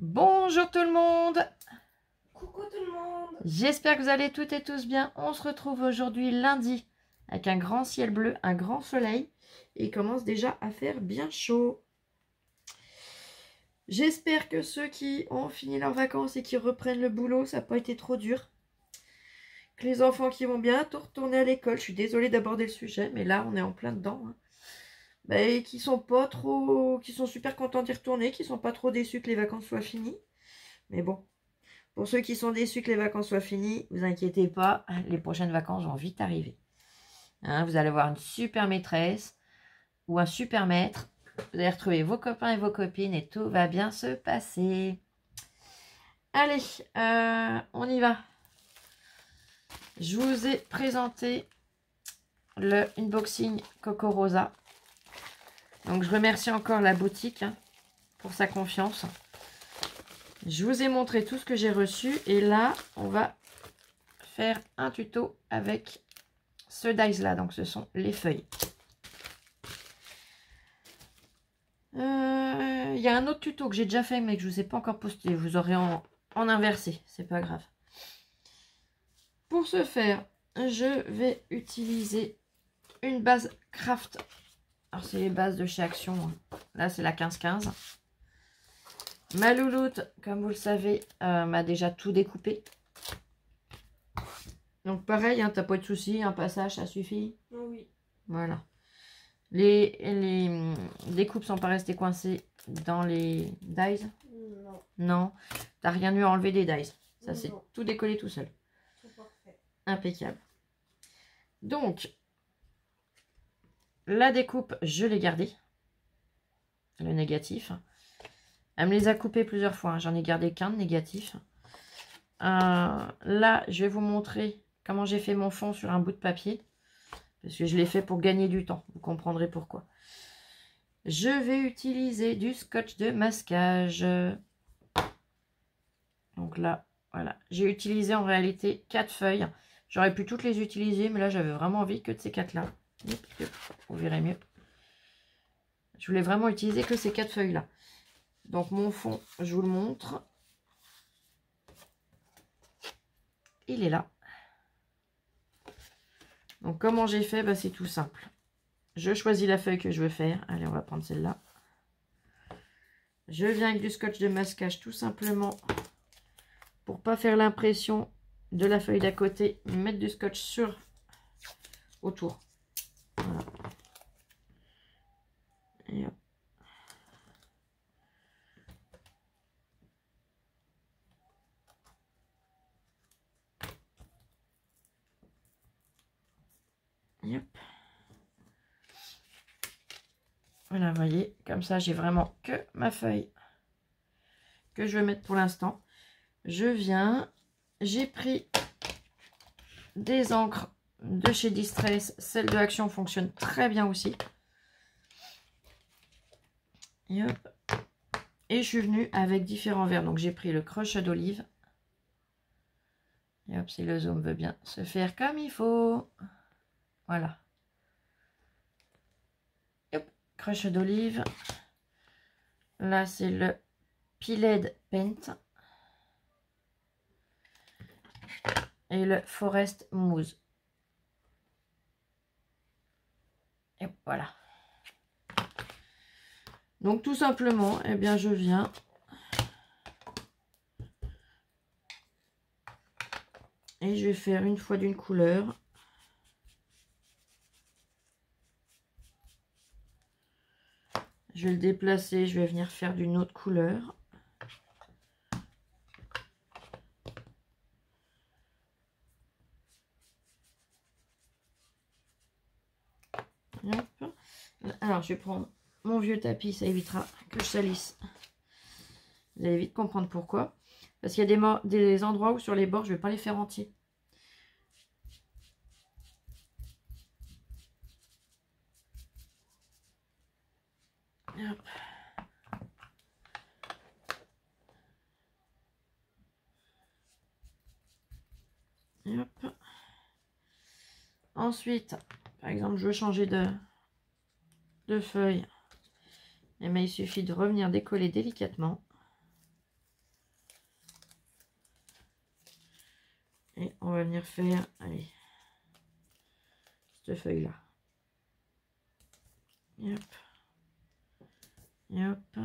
Bonjour tout le monde. Coucou tout le monde. J'espère que vous allez toutes et tous bien. On se retrouve aujourd'hui lundi avec un grand ciel bleu, un grand soleil. Et il commence déjà à faire bien chaud. J'espère que ceux qui ont fini leurs vacances et qui reprennent le boulot, ça n'a pas été trop dur. Que les enfants qui vont bientôt retourner à l'école. Je suis désolée d'aborder le sujet, mais là on est en plein dedans. Et qui sont pas trop, qui sont super contents d'y retourner, qui sont pas trop déçus que les vacances soient finies. Mais bon, pour ceux qui sont déçus que les vacances soient finies, vous inquiétez pas, les prochaines vacances vont vite arriver. Hein, vous allez avoir une super maîtresse ou un super maître. Vous allez retrouver vos copains et vos copines et tout va bien se passer. Allez, on y va. Je vous ai présenté le unboxing Coco Rosa. Donc je remercie encore la boutique pour sa confiance. Je vous ai montré tout ce que j'ai reçu et là on va faire un tuto avec ce dies là. Donc ce sont les feuilles. Il y a un autre tuto que j'ai déjà fait mais que je ne vous ai pas encore posté. Vous aurez en inversé, c'est pas grave. Pour ce faire, je vais utiliser une base craft. Alors c'est les bases de chez Action. Là c'est la 15-15. Ma louloute, comme vous le savez, m'a déjà tout découpé. Donc pareil, t'as pas de soucis, un passage ça suffit. Oui. Voilà. Les découpes sont pas restées coincées dans les dies? Non. Non. T'as rien eu à enlever des dies. Ça c'est tout décollé tout seul. Tout parfait. Impeccable. Donc, la découpe, je l'ai gardée. Le négatif. Elle me les a coupés plusieurs fois. J'en ai gardé qu'un de négatif. Là, je vais vous montrer comment j'ai fait mon fond sur un bout de papier. Parce que je l'ai fait pour gagner du temps. Vous comprendrez pourquoi. Je vais utiliser du scotch de masquage. Donc là, voilà. J'ai utilisé en réalité 4 feuilles. J'aurais pu toutes les utiliser, mais là, j'avais vraiment envie que de ces 4-là. Vous verrez mieux. Je voulais vraiment utiliser que ces 4 feuilles-là. Donc mon fond, je vous le montre. Il est là. Donc comment j'ai fait, bah, c'est tout simple. Je choisis la feuille que je veux faire. Allez, on va prendre celle-là. Je viens avec du scotch de masquage tout simplement pour pas faire l'impression de la feuille d'à côté. Mettre du scotch sur autour. Voilà. Et hop. Et hop. Voilà, vous voyez, comme ça, j'ai vraiment que ma feuille que je vais mettre pour l'instant. Je viens, j'ai pris des encres de chez Distress. Celle de Action fonctionne très bien aussi. Et hop. Et je suis venue avec différents verres. Donc, j'ai pris le Crush d'olive. Et hop, si le zoom veut bien se faire comme il faut. Voilà. Hop, Crush d'olive. Là, c'est le Piled Paint. Et le Forest Mousse. Et voilà. Donc, tout simplement, eh bien, je viens et je vais faire une fois d'une couleur. Je vais le déplacer, je vais venir faire d'une autre couleur. Hop. Alors, je vais prendre mon vieux tapis, ça évitera que je salisse. Vous allez vite comprendre pourquoi. Parce qu'il y a des endroits où sur les bords, je ne vais pas les faire entiers. Hop. Hop. Ensuite, par exemple, je veux changer de feuille. Et bien, il suffit de revenir décoller délicatement. Et on va venir faire, allez, cette feuille-là. Hop. Et hop.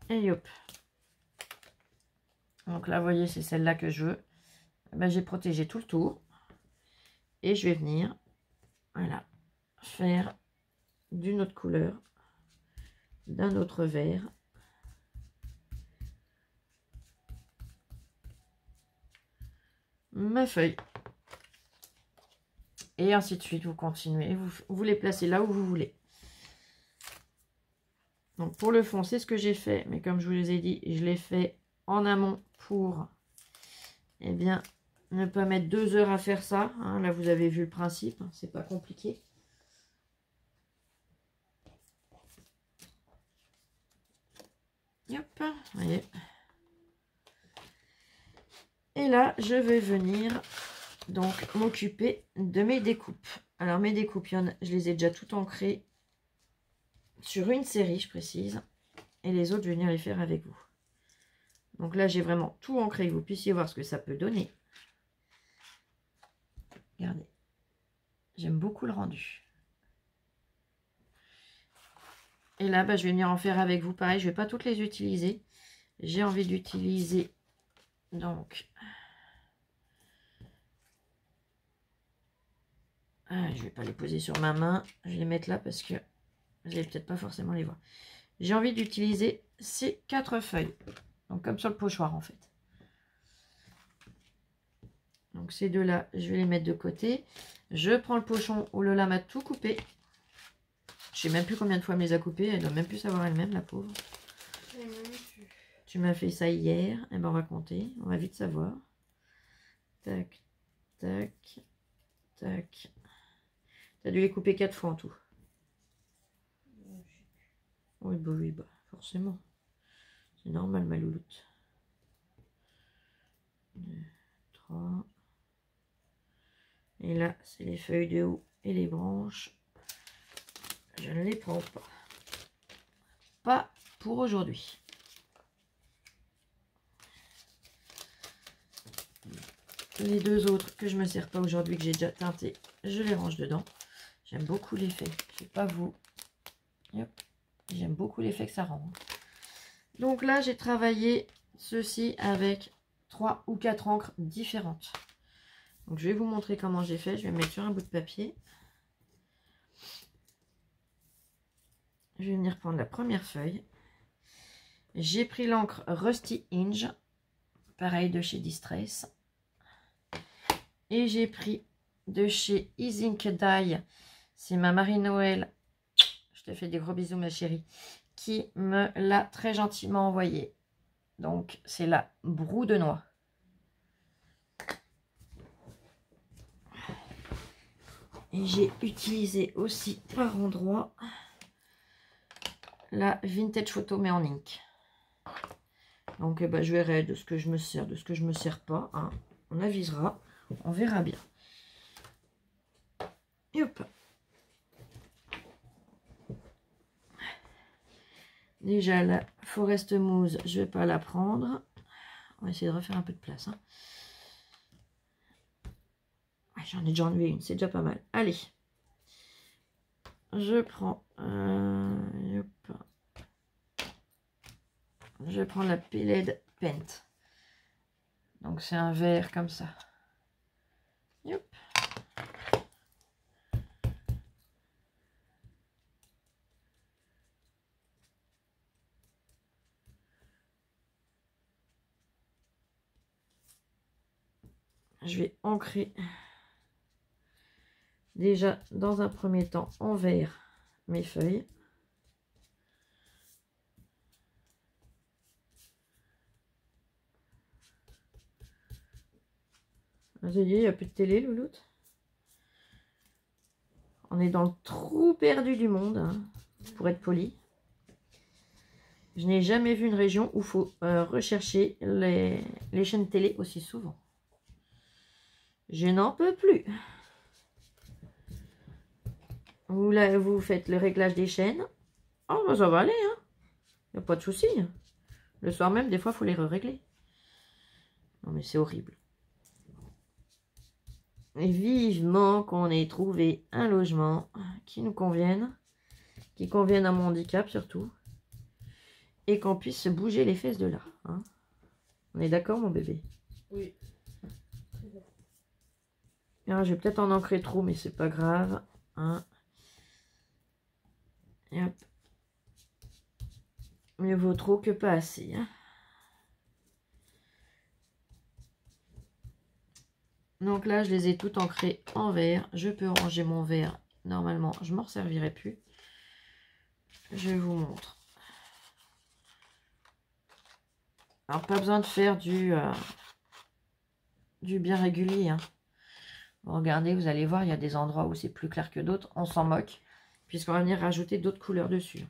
Et hop. Donc là, vous voyez, c'est celle-là que je veux. Ben, j'ai protégé tout le tour. Et je vais venir, voilà, faire d'une autre couleur, d'un autre vert. Ma feuille. Et ainsi de suite, vous continuez. Vous les placez là où vous voulez. Donc pour le fond, c'est ce que j'ai fait. Mais comme je vous les ai dit, je l'ai fait en amont pour, eh bien, ne pas mettre 2 heures à faire ça. Hein. Là, vous avez vu le principe. Hein, c'est pas compliqué. Hop, voyez. Et là, je vais venir donc m'occuper de mes découpes. Alors mes découpes, je les ai déjà toutes ancrées sur une série, je précise. Et les autres, je vais venir les faire avec vous. Donc là, j'ai vraiment tout ancré, que vous puissiez voir ce que ça peut donner. Regardez. J'aime beaucoup le rendu. Et là, bah, je vais venir en faire avec vous. Pareil, je ne vais pas toutes les utiliser. J'ai envie d'utiliser donc... Ah, je ne vais pas les poser sur ma main. Je vais les mettre là parce que vous n'allez peut-être pas forcément les voir. J'ai envie d'utiliser ces 4 feuilles. Donc comme sur le pochoir en fait. Donc ces deux-là, je vais les mettre de côté. Je prends le pochon où Lola m'a tout coupé. Je sais même plus combien de fois elle me les a coupés. Elle doit même plus savoir elle-même, la pauvre. Tu m'as fait ça hier. Eh ben on va compter. On va vite savoir. Tac, tac, tac. Tu as dû les couper 4 fois en tout. Oui, bah, forcément. C'est normal, ma louloute. 2, 3. Et là, c'est les feuilles de haut et les branches. Je ne les prends pas. Pas pour aujourd'hui. Les 2 autres que je ne me sers pas aujourd'hui, que j'ai déjà teinté, je les range dedans. J'aime beaucoup l'effet. Je sais pas vous. J'aime beaucoup l'effet que ça rend. Donc là, j'ai travaillé ceci avec 3 ou 4 encres différentes. Donc je vais vous montrer comment j'ai fait. Je vais mettre sur un bout de papier. Je vais venir prendre la première feuille. J'ai pris l'encre Rusty Inge, pareil de chez Distress. Et j'ai pris de chez Easy Ink Dye, c'est ma Marie-Noël, je te fais des gros bisous ma chérie, qui me l'a très gentiment envoyé. Donc c'est la Broue de Noix. Et j'ai utilisé aussi par endroit la Vintage Photo mais en ink. Donc bah, je verrai de ce que je me sers, de ce que je me sers pas. Hein. On avisera, on verra bien. Et hop. Déjà la Forest Mousse, je vais pas la prendre. On va essayer de refaire un peu de place. Hein. Ouais, j'en ai déjà enlevé une, c'est déjà pas mal. Allez. Je prends... je prends la Peled Paint. Donc c'est un vert comme ça. Yop. Je vais ancrer déjà dans un premier temps en vert mes feuilles. J'ai dit, il n'y a plus de télé, louloute. On est dans le trou perdu du monde, hein, pour être poli. Je n'ai jamais vu une région où il faut rechercher les chaînes télé aussi souvent. Je n'en peux plus. Vous faites le réglage des chaînes. Oh, bah, ça va aller, hein. Il n'y a pas de souci. Le soir même, des fois, il faut les régler. Non, mais c'est horrible. Et vivement qu'on ait trouvé un logement qui nous convienne, qui convienne à mon handicap surtout, et qu'on puisse se bouger les fesses de là. Hein. On est d'accord, mon bébé? Oui. Alors, je vais peut-être en ancrer trop, mais c'est pas grave. Hein. Et hop. Mieux vaut trop que pas assez. Hein. Donc là, je les ai toutes ancrées en vert. Je peux ranger mon verre. Normalement, je m'en servirai plus. Je vous montre. Alors, pas besoin de faire du bien régulier. Hein. Regardez, vous allez voir, il y a des endroits où c'est plus clair que d'autres. On s'en moque, puisqu'on va venir rajouter d'autres couleurs dessus.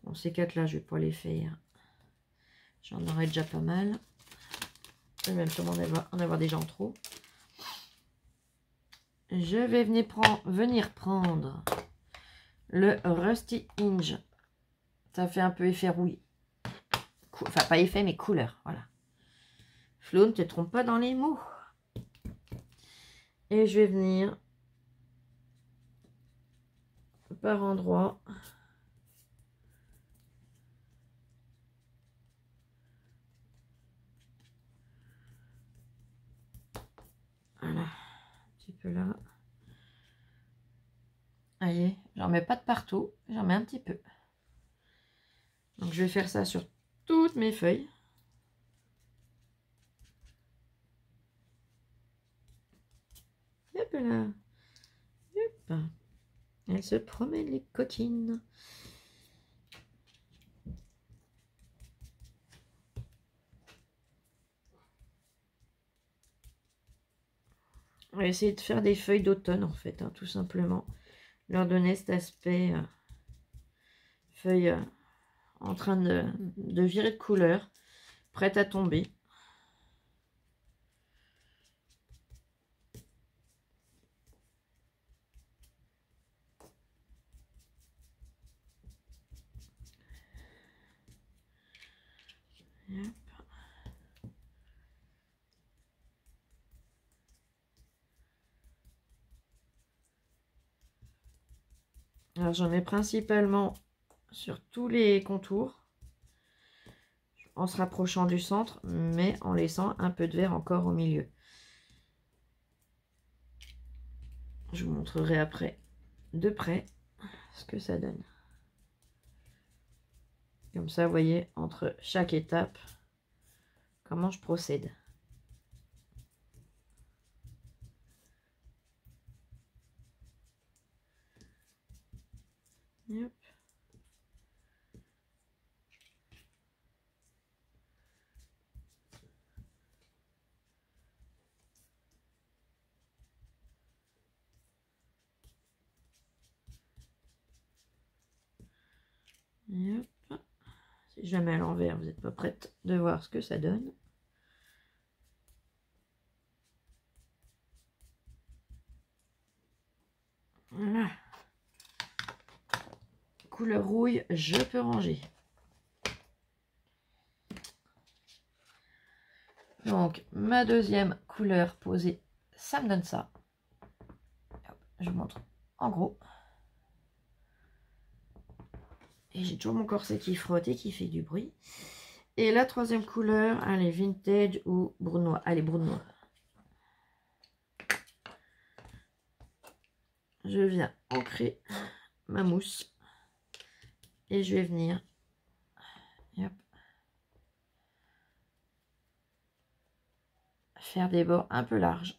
Bon, ces quatre-là, je vais pas les faire. J'en aurai déjà pas mal. Je vais même sûrement en avoir déjà en trop. Je vais venir prendre le Rusty Hinge. Ça fait un peu effet rouille. Enfin, pas effet, mais couleur. Voilà. Flo, ne te trompe pas dans les mots. Et je vais venir par endroits. Voilà. Un petit peu là. Allez, j'en mets pas de partout. J'en mets un petit peu. Donc, je vais faire ça sur toutes mes feuilles. Hop là. Hop. Elle se promène, les coquines. On va essayer de faire des feuilles d'automne, en fait, hein, tout simplement. Leur donner cet aspect feuille en train de virer de couleur, prête à tomber. Hop. Alors j'en mets principalement sur tous les contours, en se rapprochant du centre, mais en laissant un peu de vert encore au milieu. Je vous montrerai après de près ce que ça donne. Comme ça, vous voyez, entre chaque étape, comment je procède. Hop. Et hop. Si je la mets à l'envers, vous n'êtes pas prête de voir ce que ça donne. Voilà. Couleur rouille, je peux ranger. Donc, ma deuxième couleur posée, ça me donne ça. Je vous montre en gros. Et j'ai toujours mon corset qui frotte et qui fait du bruit. Et la troisième couleur, elle est vintage ou brunois. Elle est brunois. Je viens ancrer ma mousse. Et je vais venir hop, faire des bords un peu larges.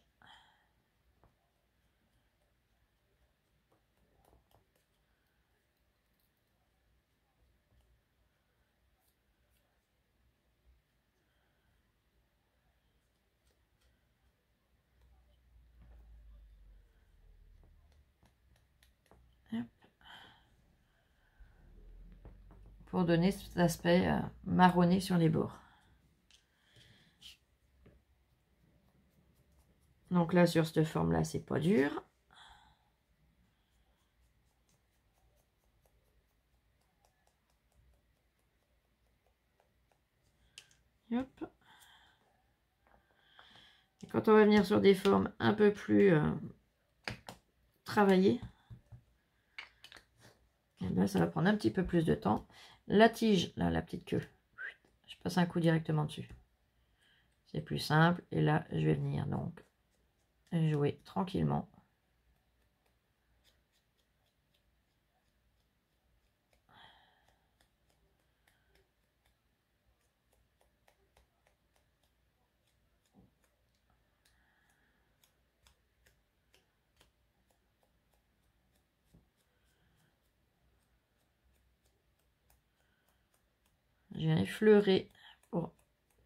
Hop. Pour donner cet aspect marronné sur les bords. Donc là, sur cette forme-là, c'est pas dur. Hop. Et quand on va venir sur des formes un peu plus travaillées, et ben, ça va prendre un petit peu plus de temps. La tige, là, la petite queue, je passe un coup directement dessus. C'est plus simple. Et là, je vais venir donc jouer tranquillement. Je viens effleurer pour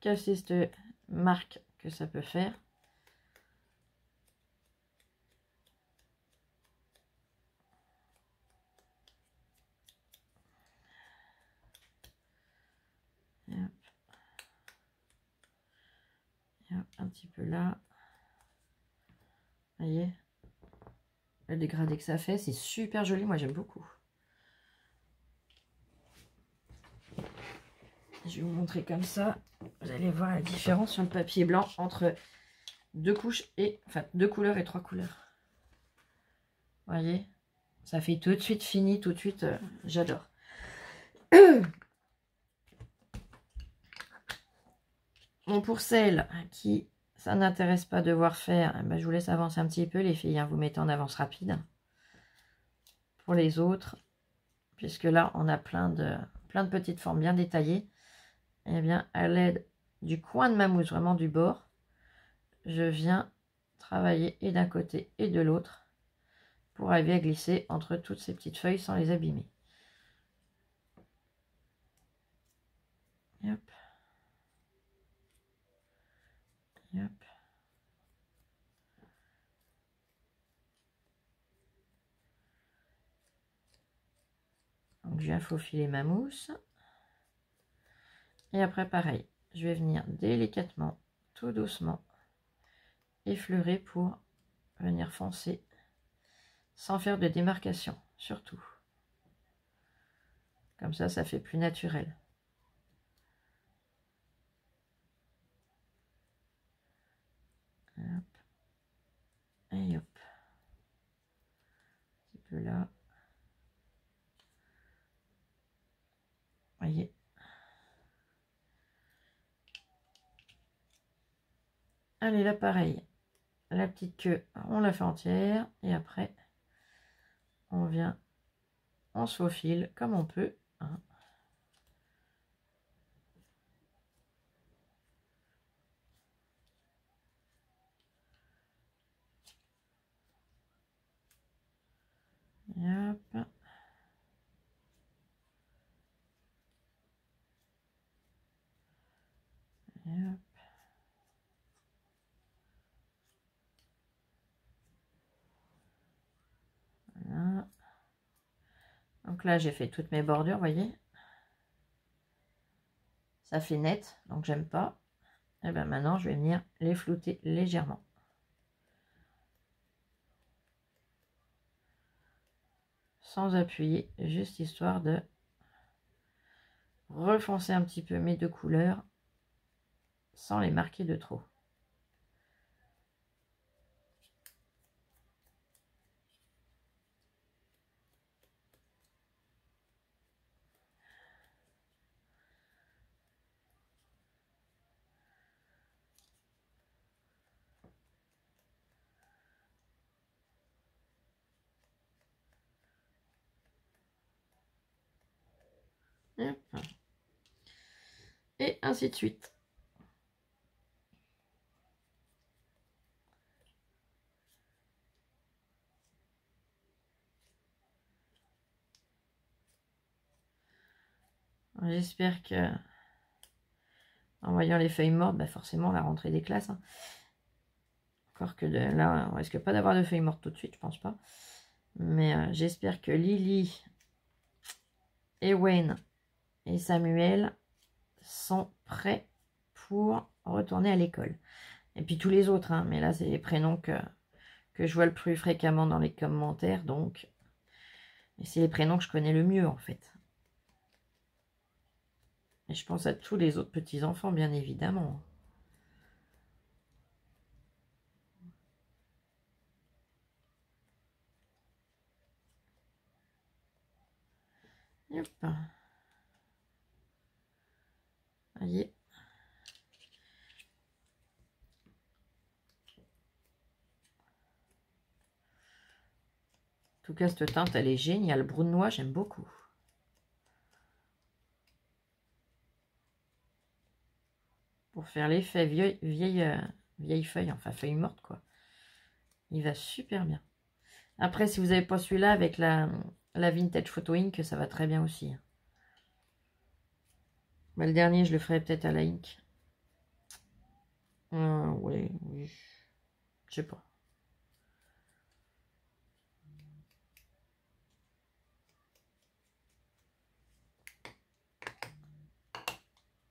casser cette marque que ça peut faire. Et hop. Et hop, un petit peu là. Vous voyez le dégradé que ça fait, c'est super joli, moi j'aime beaucoup. Je vais vous montrer comme ça, vous allez voir la différence sur le papier blanc entre deux couches et, enfin, 2 couleurs et 3 couleurs. Vous voyez, ça fait tout de suite fini, tout de suite, j'adore. Bon, pour celles qui ça n'intéresse pas de voir faire, ben, je vous laisse avancer un petit peu les filles, hein, vous mettez en avance rapide. Pour les autres, puisque là on a plein de petites formes bien détaillées, et bien à l'aide du coin de ma mousse, vraiment du bord, je viens travailler et d'un côté et de l'autre pour arriver à glisser entre toutes ces petites feuilles sans les abîmer. Et hop. Et hop. Donc je viens faufiler ma mousse. Et après pareil, je vais venir délicatement, tout doucement, effleurer pour venir foncer sans faire de démarcation, surtout. Comme ça fait plus naturel. Hop. Et hop. Un petit peu là. Voyez. Allez, là pareil. La petite queue, on la fait entière. Et après, on vient, on se faufile comme on peut. Hein. Et hop. Et hop. Voilà. Donc là, j'ai fait toutes mes bordures, voyez. Ça fait net, donc j'aime pas. Et bien maintenant, je vais venir les flouter légèrement. Sans appuyer, juste histoire de refoncer un petit peu mes deux couleurs sans les marquer de trop. Hop. Et ainsi de suite. J'espère que, en voyant les feuilles mortes, bah forcément la rentrée des classes. Hein. Encore que là, on risque pas d'avoir de feuilles mortes tout de suite, je pense pas. Mais j'espère que Lily, et Wayne et Samuel sont prêts pour retourner à l'école. Et puis tous les autres, hein, mais là c'est les prénoms que je vois le plus fréquemment dans les commentaires, donc c'est les prénoms que je connais le mieux en fait. Et je pense à tous les autres petits-enfants, bien évidemment. Hop. Allez. En tout cas, cette teinte, elle est géniale. Brune noix, j'aime beaucoup. Pour faire l'effet vieille feuille, enfin feuille morte, quoi. Il va super bien. Après, si vous n'avez pas celui-là, avec la Vintage Photo Ink, ça va très bien aussi. Bah, le dernier, je le ferai peut-être à la Ink. Oui, oui. Je sais pas.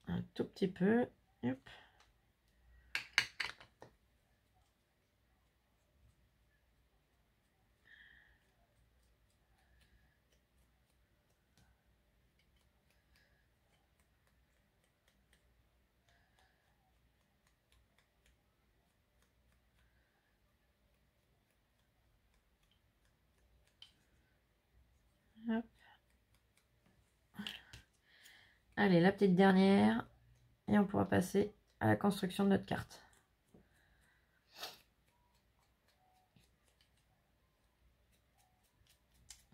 Un tout petit peu. Hop. Hop. Allez, la petite dernière. Et on pourra passer à la construction de notre carte.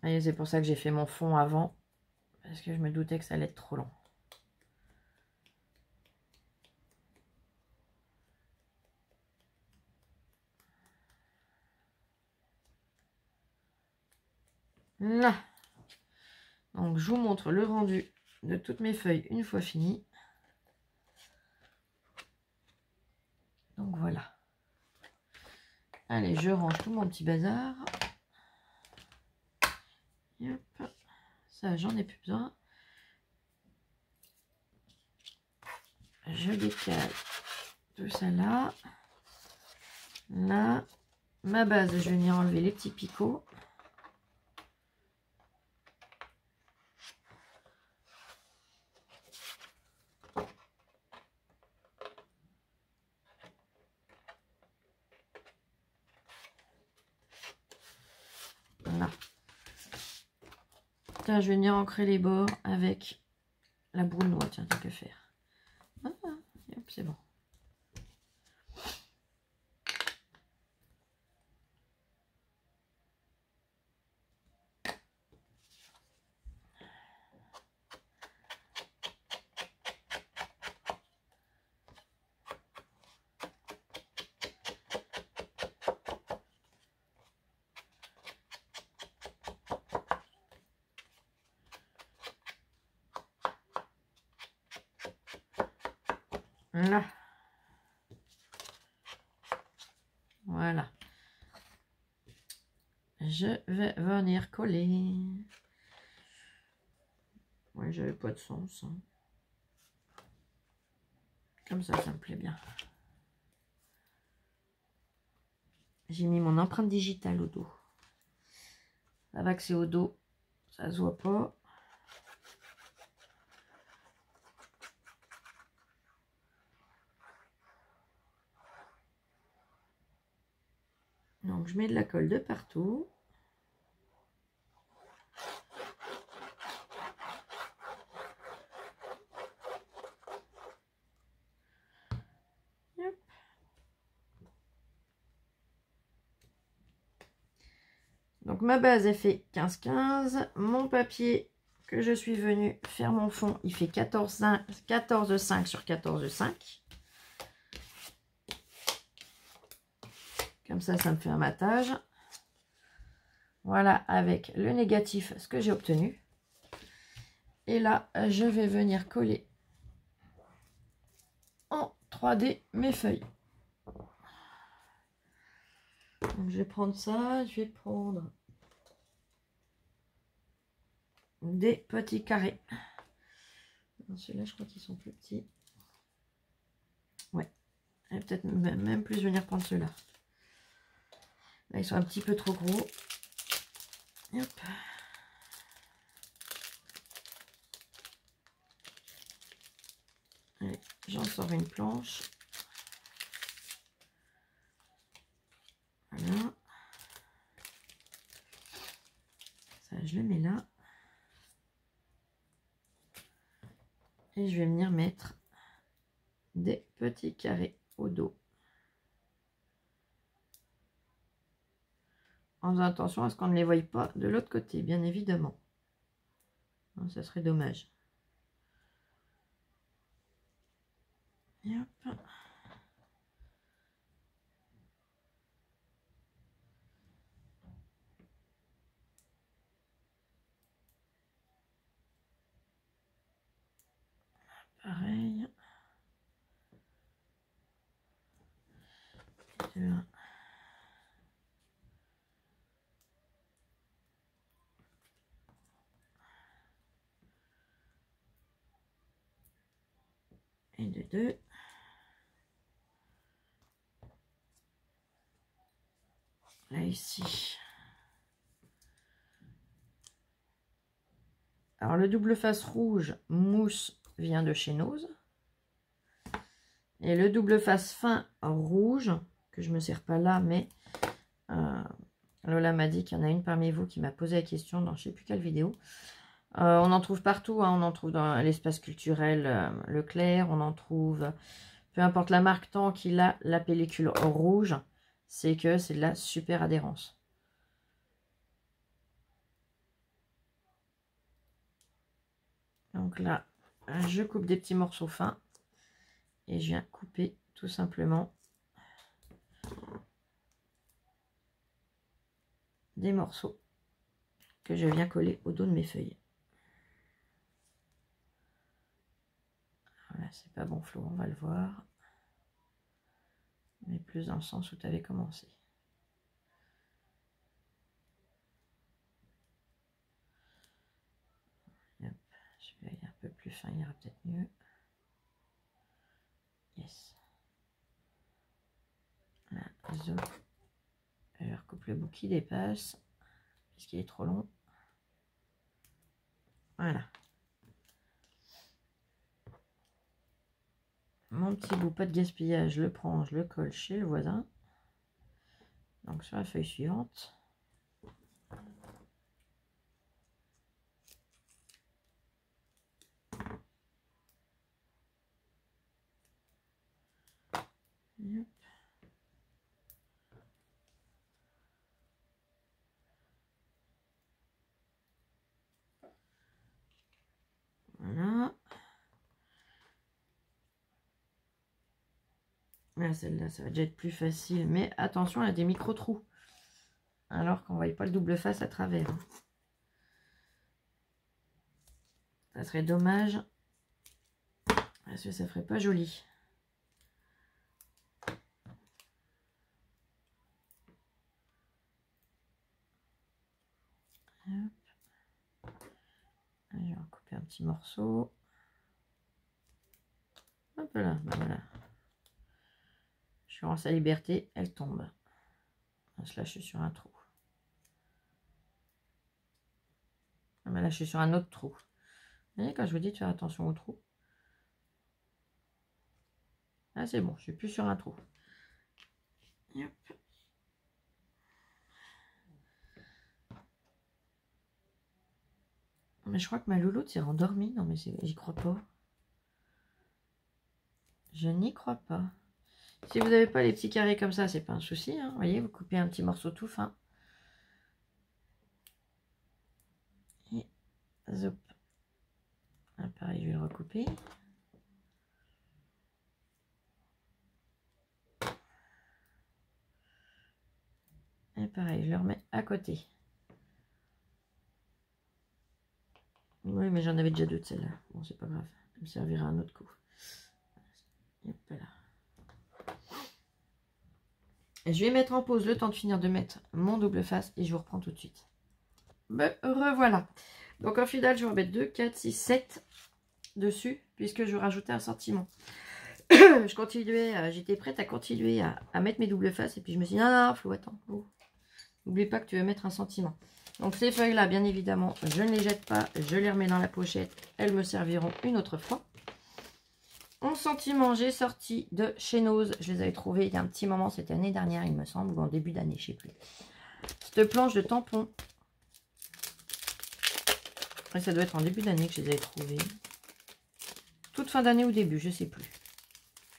Et c'est pour ça que j'ai fait mon fond avant. Parce que je me doutais que ça allait être trop long. Là. Donc, je vous montre le rendu de toutes mes feuilles une fois fini. Donc, voilà. Allez, je range tout mon petit bazar. Et hop. Ça, j'en ai plus besoin. Je décale tout ça là. Là. Ma base, je vais venir enlever les petits picots. Là. Là, je vais venir ancrer les bords avec la boule noix. Tiens, tant que faire. Ah, hop, c'est bon. Là. Voilà. Je vais venir coller. Ouais, j'avais pas de sens. Hein. Comme ça me plaît bien. J'ai mis mon empreinte digitale au dos. Ça va que c'est au dos. Ça se voit pas. Donc, je mets de la colle de partout. Hop. Donc, ma base, elle fait 15-15. Mon papier que je suis venue faire mon fond, il fait 14,5 sur 14,5. Comme ça me fait un matage. Voilà, avec le négatif, ce que j'ai obtenu. Et là, je vais venir coller en 3D mes feuilles. Donc, je vais prendre ça, je vais prendre des petits carrés. Ceux-là, je crois qu'ils sont plus petits. Ouais, et peut-être même plus venir prendre ceux-là. Là, ils sont un petit peu trop gros. Hop. J'en sors une planche. Voilà. Ça, je le mets là. Et je vais venir mettre des petits carrés au dos. En faisant attention à ce qu'on ne les voie pas de l'autre côté, bien évidemment. Non, ça serait dommage. Et hop. Pareil. Et là. Et de deux. Là ici. Alors le double face rouge mousse vient de chez Nose. Et le double face fin rouge, que je me sers pas là, mais Lola m'a dit qu'il y en a une parmi vous qui m'a posé la question dans je sais plus quelle vidéo. On en trouve partout, hein, on en trouve dans l'espace culturel Leclerc, on en trouve, peu importe la marque, tant qu'il a la pellicule rouge, c'est que c'est de la super adhérence. Donc là, je coupe des petits morceaux fins et je viens couper tout simplement des morceaux que je viens coller au dos de mes feuilles. Voilà, c'est pas bon Flo, on va le voir. Mais plus dans le sens où tu avais commencé. Hop, je vais aller un peu plus fin, il ira peut-être mieux. Yes. Là, zo. Je recoupe le bout qui dépasse, puisqu'il est trop long. Voilà. Mon petit bout, pas de gaspillage, je le prends, je le colle chez le voisin. Donc sur la feuille suivante. Hop. Voilà. Là, celle-là, ça va déjà être plus facile. Mais attention, elle a des micro-trous. Alors qu'on ne voit pas le double face à travers. Ça serait dommage. Parce que ça ferait pas joli. Hop. Je vais en couper un petit morceau. Hop là, ben voilà. Je rends sa liberté, elle tombe. On se lâche sur un trou. Ah ben là, je suis sur un autre trou. Vous voyez, quand je vous dis de faire attention au trou. Ah, c'est bon, je suis plus sur un trou. Hop. Mais je crois que ma louloute s'est rendormie. Non, mais j'y crois pas. Je n'y crois pas. Si vous n'avez pas les petits carrés comme ça, c'est pas un souci. Hein. Vous voyez, vous coupez un petit morceau tout fin. Et zop. Ah, pareil, je vais le recouper. Et pareil, je le remets à côté. Oui, mais j'en avais déjà deux de celle-là. Bon, c'est pas grave. Ça me servira un autre coup. Hop là. Et je vais mettre en pause le temps de finir de mettre mon double face et je vous reprends tout de suite. Ben, revoilà. Donc en final, je vais en mettre 2, 4, 6, 7 dessus puisque je rajoutais un sentiment. Je continuais, j'étais prête à continuer à mettre mes doubles faces et puis je me suis dit, non, non, Flo, attends. Oh. N'oublie pas que tu veux mettre un sentiment. Donc ces feuilles-là, bien évidemment, je ne les jette pas, je les remets dans la pochette. Elles me serviront une autre fois. 11 sentiments, j'ai sorti de chez Nose. Je les avais trouvés il y a un petit moment, c'était l'année dernière, il me semble, ou en début d'année, je sais plus. Cette planche de tampons. Et ça doit être en début d'année que je les avais trouvés. Toute fin d'année ou début, je sais plus.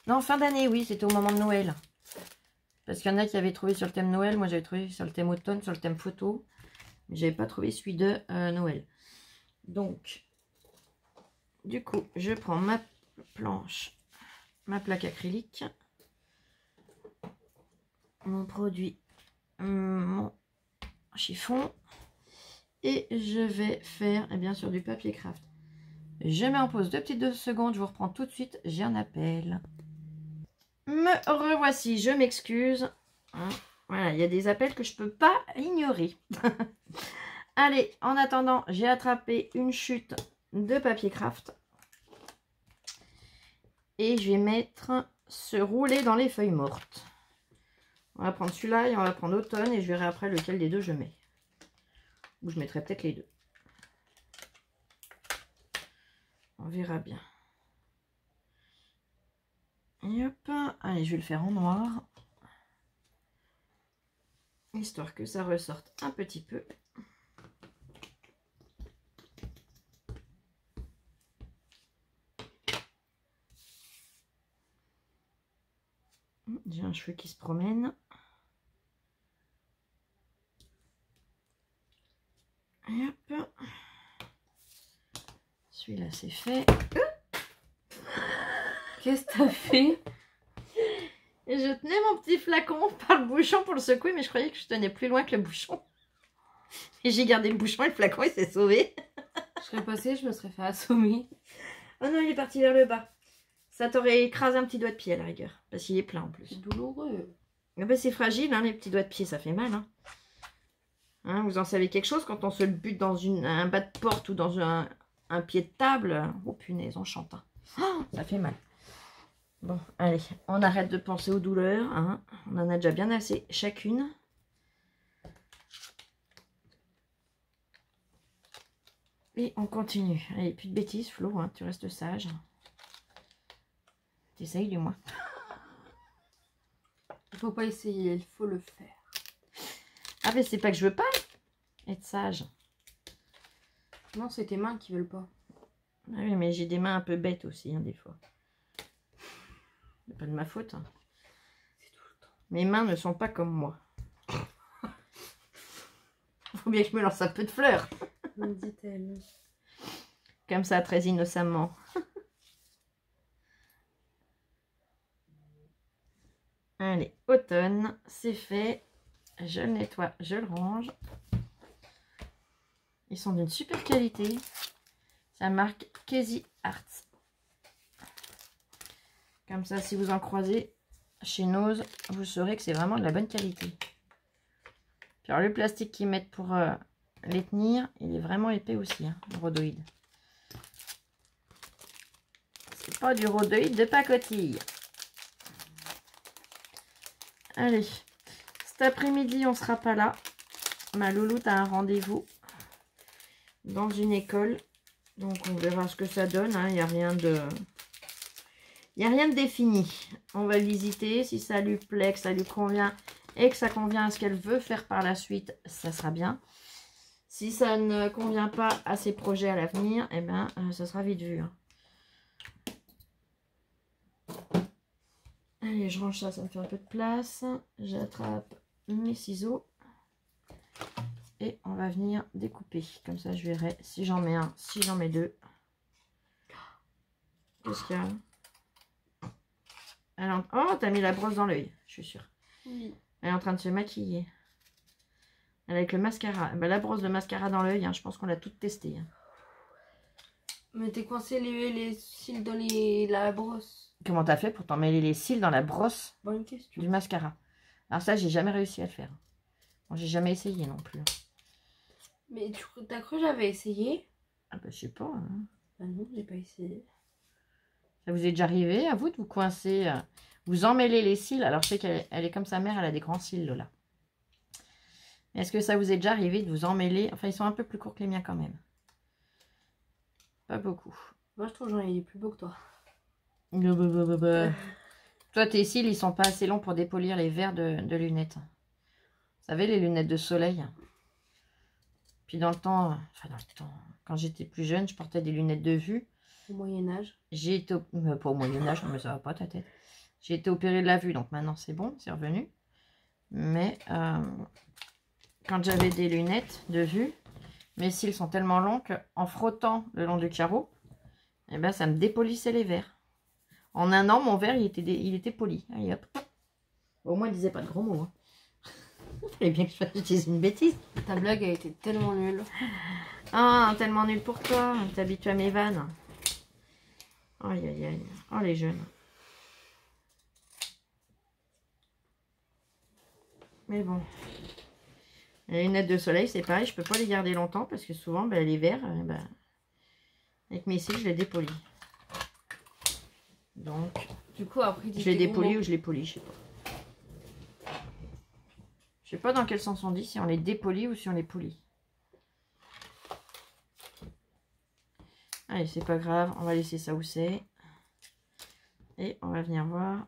Non, fin d'année, oui, c'était au moment de Noël. Parce qu'il y en a qui avaient trouvé sur le thème Noël. Moi, j'avais trouvé sur le thème automne, sur le thème photo. Mais j'avais pas trouvé celui de Noël. Donc, du coup, je prends ma planche, ma plaque acrylique, mon produit, mon chiffon. Et je vais faire, et bien sûr, du papier craft. Je mets en pause 2 petites secondes. Je vous reprends tout de suite. J'ai un appel. Me revoici, je m'excuse. Hein, voilà, il y a des appels que je peux pas ignorer. Allez, en attendant, j'ai attrapé une chute de papier craft. Et je vais mettre ce roulé dans les feuilles mortes. On va prendre celui-là et on va prendre automne. Et je verrai après lequel des deux je mets. Ou je mettrai peut-être les deux. On verra bien. Et hop, allez, je vais le faire en noir. Histoire que ça ressorte un petit peu. J'ai un cheveu qui se promène. Et hop. Celui-là, c'est fait. Qu'est-ce que t'as fait? Et je tenais mon petit flacon par le bouchon pour le secouer, mais je croyais que je tenais plus loin que le bouchon. Et j'ai gardé le bouchon et le flacon, il s'est sauvé. Je serais passée, je me serais fait assommer. Oh non, il est parti vers le bas. Ça t'aurait écrasé un petit doigt de pied à la rigueur. Parce qu'il est plein en plus. C'est douloureux. Ah ben, c'est fragile, hein, les petits doigts de pied, ça fait mal. Hein, vous en savez quelque chose quand on se le bute dans un bas de porte ou dans un pied de table. Oh punaise, on chante. Hein. Oh, ça fait mal. Bon, allez, on arrête de penser aux douleurs. Hein. On en a déjà bien assez chacune. Et on continue. Allez, plus de bêtises, Flo, hein, tu restes sage. T'essayes du moins. Il faut pas essayer, il faut le faire. Ah mais c'est pas que je veux pas être sage. Non, c'est tes mains qui veulent pas. Ah oui, mais j'ai des mains un peu bêtes aussi, hein, des fois. C'est pas de ma faute. Hein. C'est tout le temps. Mes mains ne sont pas comme moi. Faut bien que je me lance un peu de fleurs. Me dit-elle. Comme ça, très innocemment. Allez, automne, c'est fait. Je le nettoie, je le range. Ils sont d'une super qualité. Ça marque Casey Arts. Comme ça, si vous en croisez chez Nose, vous saurez que c'est vraiment de la bonne qualité. Puis alors, le plastique qu'ils mettent pour les tenir, il est vraiment épais aussi, hein, le rhodoïde. C'est pas du rhodoïde de pacotille. Allez, cet après-midi, on sera pas là. Ma louloute a un rendez-vous dans une école. Donc, on verra ce que ça donne. Hein. Il n'y a rien de... Il n'y a rien de défini. On va visiter. Si ça lui plaît, que ça lui convient et que ça convient à ce qu'elle veut faire par la suite, ça sera bien. Si ça ne convient pas à ses projets à l'avenir, eh ben, ça sera vite vu. Hein. Allez, je range ça, ça me fait un peu de place. J'attrape mes ciseaux. Et on va venir découper. Comme ça, je verrai si j'en mets un, si j'en mets deux. Qu'est-ce qu'il y a? Oh, t'as mis la brosse dans l'œil, je suis sûre. Oui. Elle est en train de se maquiller. Avec le mascara. Ben, la brosse de mascara dans l'œil, hein, je pense qu'on l'a toute testée. Hein. Mais t'es coincé les cils dans la brosse. Comment t'as fait pour t'emmêler les cils dans la brosse Bonne question. du mascara? Alors ça, j'ai jamais réussi à le faire. Bon, j'ai jamais essayé non plus. Mais t'as cru que j'avais essayé? Ah ben, je sais pas. Hein. Ah non, j'ai pas essayé. Ça vous est déjà arrivé à vous de vous coincer, vous emmêler les cils? Alors je sais qu'elle est comme sa mère, elle a des grands cils, Lola. Est-ce que ça vous est déjà arrivé de vous emmêler? Enfin, ils sont un peu plus courts que les miens quand même. Pas beaucoup. Moi, je trouve que j'en ai des plus beaux que toi. Toi, tes cils, ils sont pas assez longs pour dépolir les verres de lunettes. Vous savez, les lunettes de soleil. Puis dans le temps, quand j'étais plus jeune, je portais des lunettes de vue. Au Moyen-Âge. J'ai été... pas au Moyen-Âge, mais ça va pas ta tête. J'ai été opérée de la vue, donc maintenant c'est bon, c'est revenu. Mais quand j'avais des lunettes de vue, mes cils sont tellement longs qu'en frottant le long du carreau, eh ben, ça me dépolissait les verres. En un an, mon verre, il était poli. Allez, hop. Au moins, il disait pas de gros mots. Hein. Il fallait bien que je dise une bêtise. Ta blague a été tellement nulle. Ah, tellement nul pour toi. T'es habitué à mes vannes. Aïe, aïe, aïe. Oh, les jeunes. Mais bon. Les lunettes de soleil, c'est pareil. Je peux pas les garder longtemps parce que souvent, ben, les verres, avec mes cils, je les dépolis. Donc, Du coup, après, je les dépolis ou je les polis, je sais pas. Je sais pas dans quel sens on dit, si on les dépolit ou si on les polit. Allez, c'est pas grave, on va laisser ça où c'est. Et on va venir voir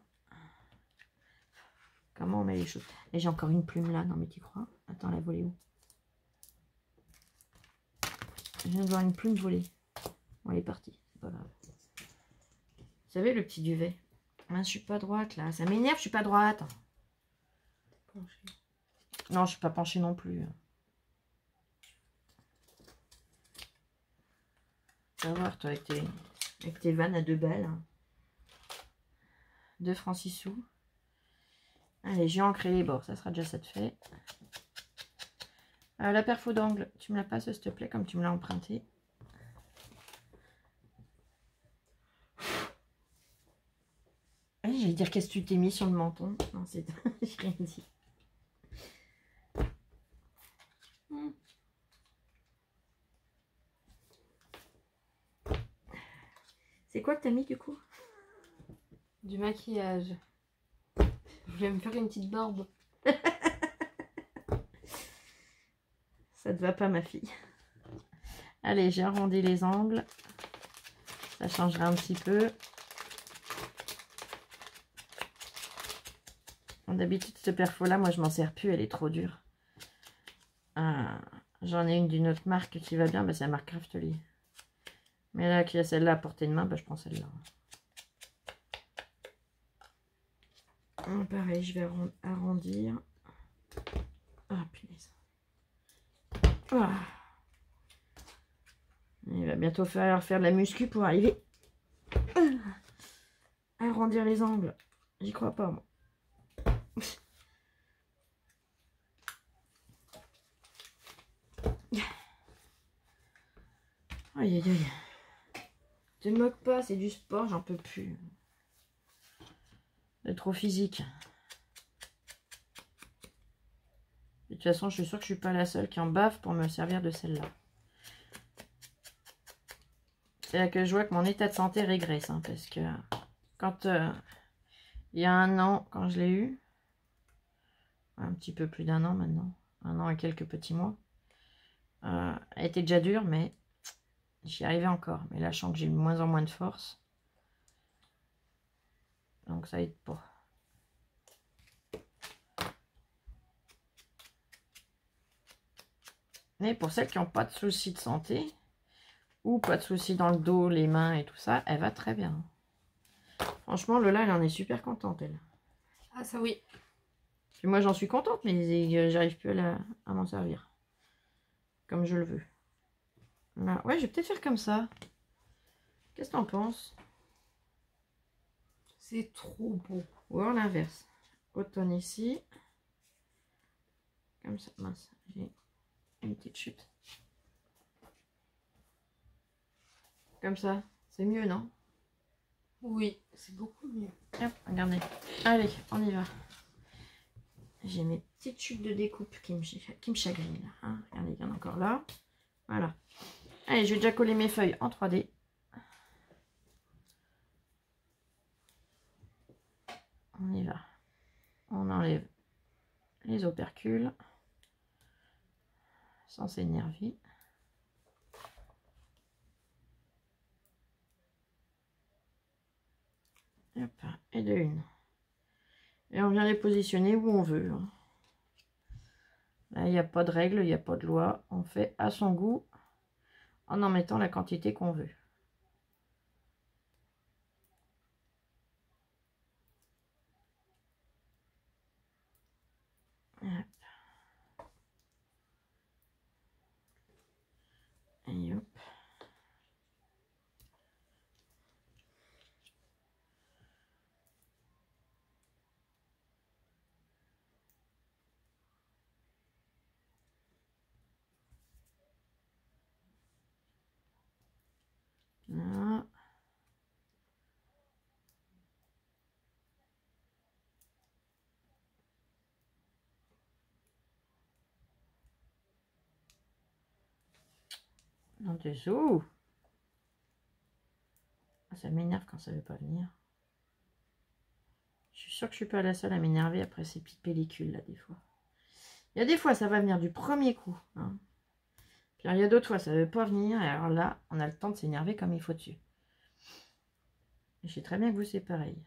comment on met les choses. Et j'ai encore une plume là, non mais tu crois? Attends, la volée où? Je viens de voir une plume voler. Bon, elle est partie, c'est pas grave. Vous savez, le petit duvet. Ah, je suis pas droite là, ça m'énerve, je suis pas droite. Non, je suis pas penchée non plus. Tu vas voir, toi, avec tes vannes à 2 balles. 2 francs 6 sous. Allez, j'ai ancré les bords, ça sera déjà ça de fait. La perfo d'angle, tu me la passes s'il te plaît, comme tu me l'as emprunté. J'allais dire, qu'est-ce que tu t'es mis sur le menton? Non, c'est... j'ai rien dit. C'est quoi que t'as mis du coup? Du maquillage. Je vais me faire une petite barbe. Ça te va pas, ma fille. Allez, j'ai arrondi les angles. Ça changera un petit peu. D'habitude, ce perfo-là, moi, je m'en sers plus. Elle est trop dure. J'en ai une d'une autre marque qui va bien. Bah, c'est la marque Craftly. Mais là, qu'il y a celle-là à portée de main, bah, je prends celle-là. Pareil, je vais arrondir. Ah, punaise. Ah. Il va bientôt falloir faire de la muscu pour arriver à arrondir les angles. J'y crois pas, moi. Aïe, aïe, aïe. Te moque pas, c'est du sport, j'en peux plus. C'est trop physique. De toute façon, je suis sûre que je suis pas la seule qui en bave pour me servir de celle-là. C'est là que je vois que mon état de santé régresse. Hein, parce que quand il y a un an, quand je l'ai eu, un petit peu plus d'un an maintenant, 1 an et quelques petits mois, elle était déjà dure, mais j'y arrivais encore. Mais là, je sens que j'ai de moins en moins de force. Donc ça aide pas. Mais pour celles qui n'ont pas de soucis de santé, ou pas de soucis dans le dos, les mains et tout ça, elle va très bien. Franchement, Lola, elle en est super contente, elle. Ah, ça oui. Puis moi, j'en suis contente, mais j'arrive plus à m'en servir. Comme je le veux. Là. Ouais, je vais peut-être faire comme ça. Qu'est-ce que t'en penses? C'est trop beau. Ou alors l'inverse. Automne ici. Comme ça. Mince, j'ai une petite chute. Comme ça. C'est mieux, non? Oui, c'est beaucoup mieux. Hop, regardez. Allez, on y va. J'ai mes petites chutes de découpe qui me chagrinent. Là, hein. Regardez, il y en a encore là. Voilà. Allez, je vais déjà coller mes feuilles en 3D. On y va. On enlève les opercules. Sans s'énerver. Hop, et de une. Et on vient les positionner où on veut. Hein. Là, il n'y a pas de règle, il n'y a pas de loi. On fait à son goût en mettant la quantité qu'on veut. Hop. Et hop. Là. En dessous. Ça m'énerve quand ça veut pas venir. Je suis sûre que je suis pas la seule à m'énerver après ces petites pellicules là des fois. Il y a des fois ça va venir du premier coup. Hein. Puis il y a d'autres fois ça veut pas venir. Et alors là, on a le temps de s'énerver comme il faut dessus. Et je sais très bien que vous c'est pareil.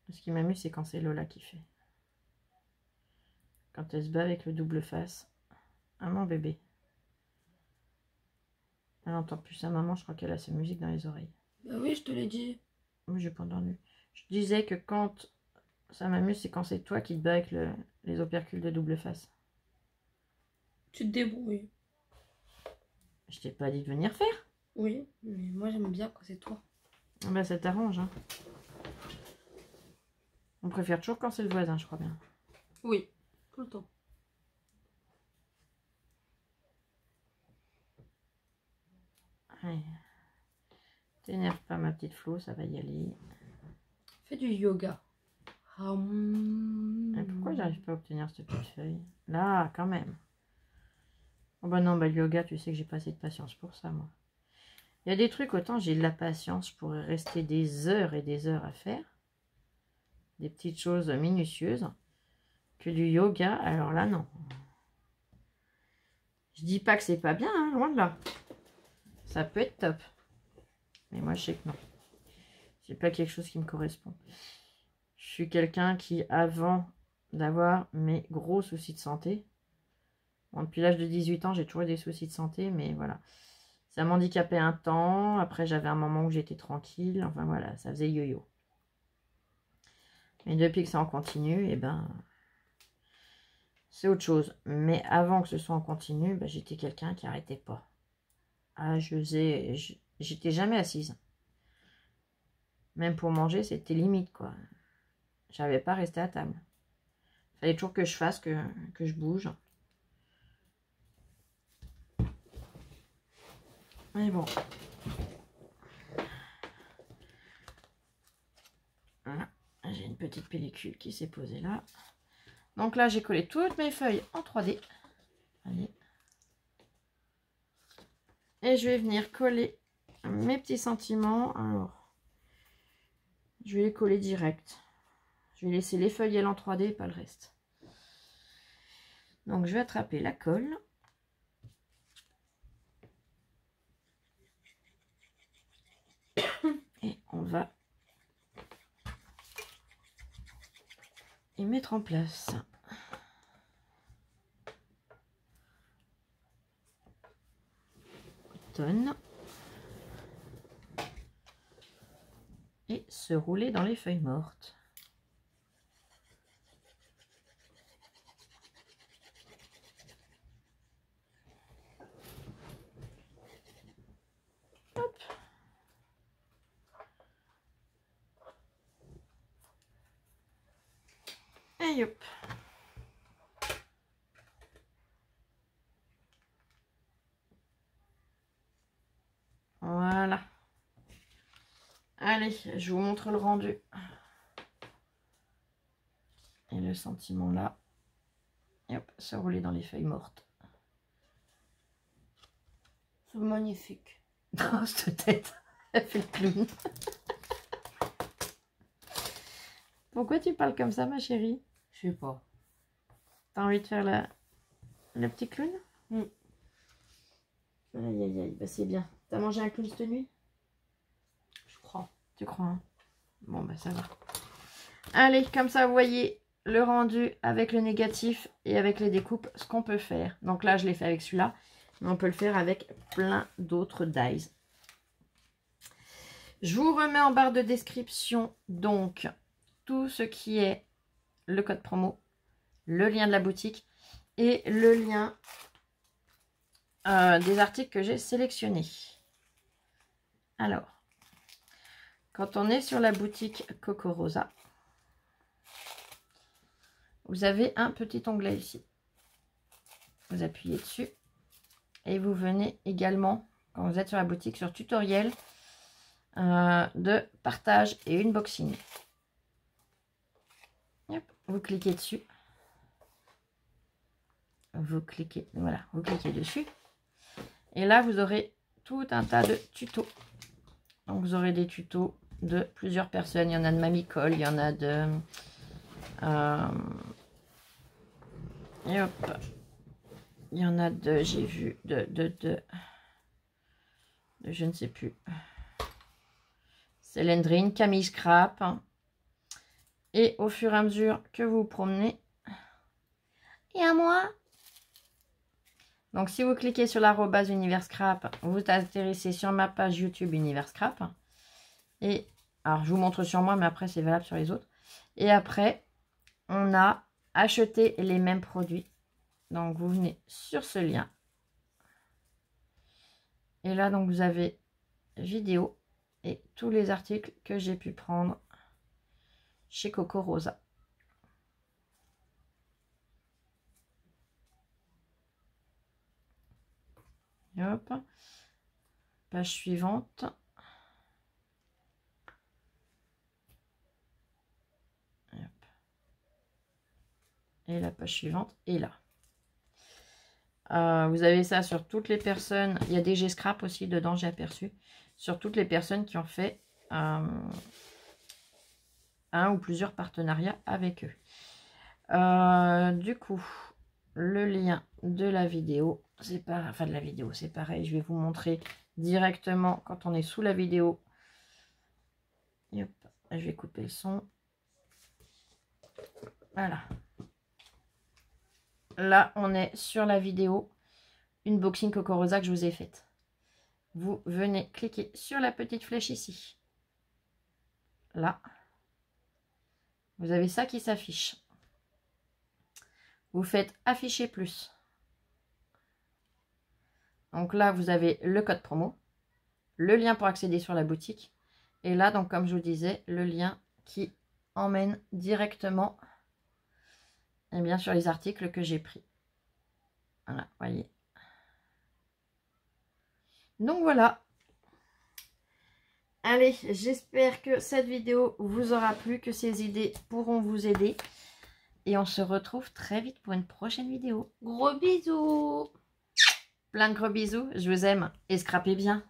Ce qui m'amuse c'est quand c'est Lola qui fait. Quand elle se bat avec le double face. Ah mon bébé. Elle entend plus sa maman, je crois qu'elle a sa musique dans les oreilles. Bah oui, je te l'ai dit. Moi j'ai pas entendu. Je disais que quand ça m'amuse, c'est quand c'est toi qui te bats avec les opercules de double face. Tu te débrouilles. Je t'ai pas dit de venir faire. Oui, mais moi j'aime bien quand c'est toi. Ah bah ça t'arrange. Hein. On préfère toujours quand c'est le voisin, je crois bien. Oui, tout le temps. Allez. T'énerve pas ma petite Flo, ça va y aller. Fais du yoga. Et pourquoi j'arrive pas à obtenir cette petite feuille? Là, quand même. Oh bah non, bah le yoga, tu sais que j'ai pas assez de patience pour ça, moi. Il y a des trucs, autant j'ai de la patience, je pourrais rester des heures et des heures à faire. Des petites choses minutieuses. Que du yoga, alors là, non. Je dis pas que c'est pas bien, hein, loin de là. Ça peut être top. Mais moi, je sais que non. C'est pas quelque chose qui me correspond. Je suis quelqu'un qui, avant d'avoir mes gros soucis de santé, bon, depuis l'âge de 18 ans, j'ai toujours eu des soucis de santé, mais voilà. Ça m'handicapait un temps. Après, j'avais un moment où j'étais tranquille. Enfin, voilà, ça faisait yo-yo. Mais depuis que ça en continue, eh ben, c'est autre chose. Mais avant que ce soit en continu, ben, j'étais quelqu'un qui arrêtait pas. Ah, j'étais jamais assise. Même pour manger, c'était limite, quoi. J'avais pas resté à table. Fallait toujours que je fasse, que je bouge. Mais bon. Voilà. J'ai une petite pellicule qui s'est posée là. Donc là, j'ai collé toutes mes feuilles en 3D. Allez. Et je vais venir coller mes petits sentiments. Alors, je vais les coller direct. Je vais laisser les feuilles en 3D et pas le reste. Donc, je vais attraper la colle. Et on va y mettre en place. Coton. Et se rouler dans les feuilles mortes. Hop. Et hop. Voilà. Allez, je vous montre le rendu. Et le sentiment là. Et hop, se rouler dans les feuilles mortes. C'est magnifique. Oh, cette tête, elle fait le clown. Pourquoi tu parles comme ça, ma chérie? Je sais pas. T'as envie de faire le petit clown? Aïe, aïe, aïe. Bah, c'est bien. T'as mangé un clown cette nuit? Je crois. Tu crois, hein? Bon, bah, ça va. Allez, comme ça, vous voyez le rendu avec le négatif et avec les découpes, ce qu'on peut faire. Donc là, je l'ai fait avec celui-là, mais on peut le faire avec plein d'autres dies. Je vous remets en barre de description, donc, tout ce qui est le code promo, le lien de la boutique et le lien des articles que j'ai sélectionnés. Alors, quand on est sur la boutique Coco Rosa, vous avez un petit onglet ici. Vous appuyez dessus et vous venez également, quand vous êtes sur la boutique, sur tutoriel de partage et unboxing. Hop, vous cliquez dessus. Vous cliquez, voilà, vous cliquez dessus. Et là, vous aurez tout un tas de tutos. Donc, vous aurez des tutos de plusieurs personnes. Il y en a de Mamie Cole, il y en a de... et hop. Il y en a de... J'ai vu de je ne sais plus. Célendrine, Camille Scrap. Et au fur et à mesure que vous vous promenez... Et à moi. Donc, si vous cliquez sur l'arobase Univers Scrap, vous atterrissez sur ma page YouTube Univers Scrap. Et, alors, je vous montre sur moi, mais après, c'est valable sur les autres. Et après, on a acheté les mêmes produits. Donc, vous venez sur ce lien. Et là, donc, vous avez vidéo et tous les articles que j'ai pu prendre chez Coco Rosa. Et hop. Page suivante. Et hop. Et la page suivante est là. Vous avez ça sur toutes les personnes. Il y a des G-Scrap aussi dedans, j'ai aperçu. Sur toutes les personnes qui ont fait un ou plusieurs partenariats avec eux. Du coup, le lien de la vidéo, c'est pas, enfin de la vidéo, c'est pareil. Je vais vous montrer directement quand on est sous la vidéo. Et hop, je vais couper le son. Voilà. Là, on est sur la vidéo unboxing Coco Rosa que je vous ai faite. Vous venez cliquer sur la petite flèche ici. Là. Vous avez ça qui s'affiche. Vous faites afficher plus. Donc là, vous avez le code promo, le lien pour accéder sur la boutique. Et là, donc comme je vous disais, le lien qui emmène directement et bien sur les articles que j'ai pris. Voilà, voyez. Donc voilà. Allez, j'espère que cette vidéo vous aura plu, que ces idées pourront vous aider. Et on se retrouve très vite pour une prochaine vidéo. Gros bisous. Plein de gros bisous, je vous aime et scrapez bien.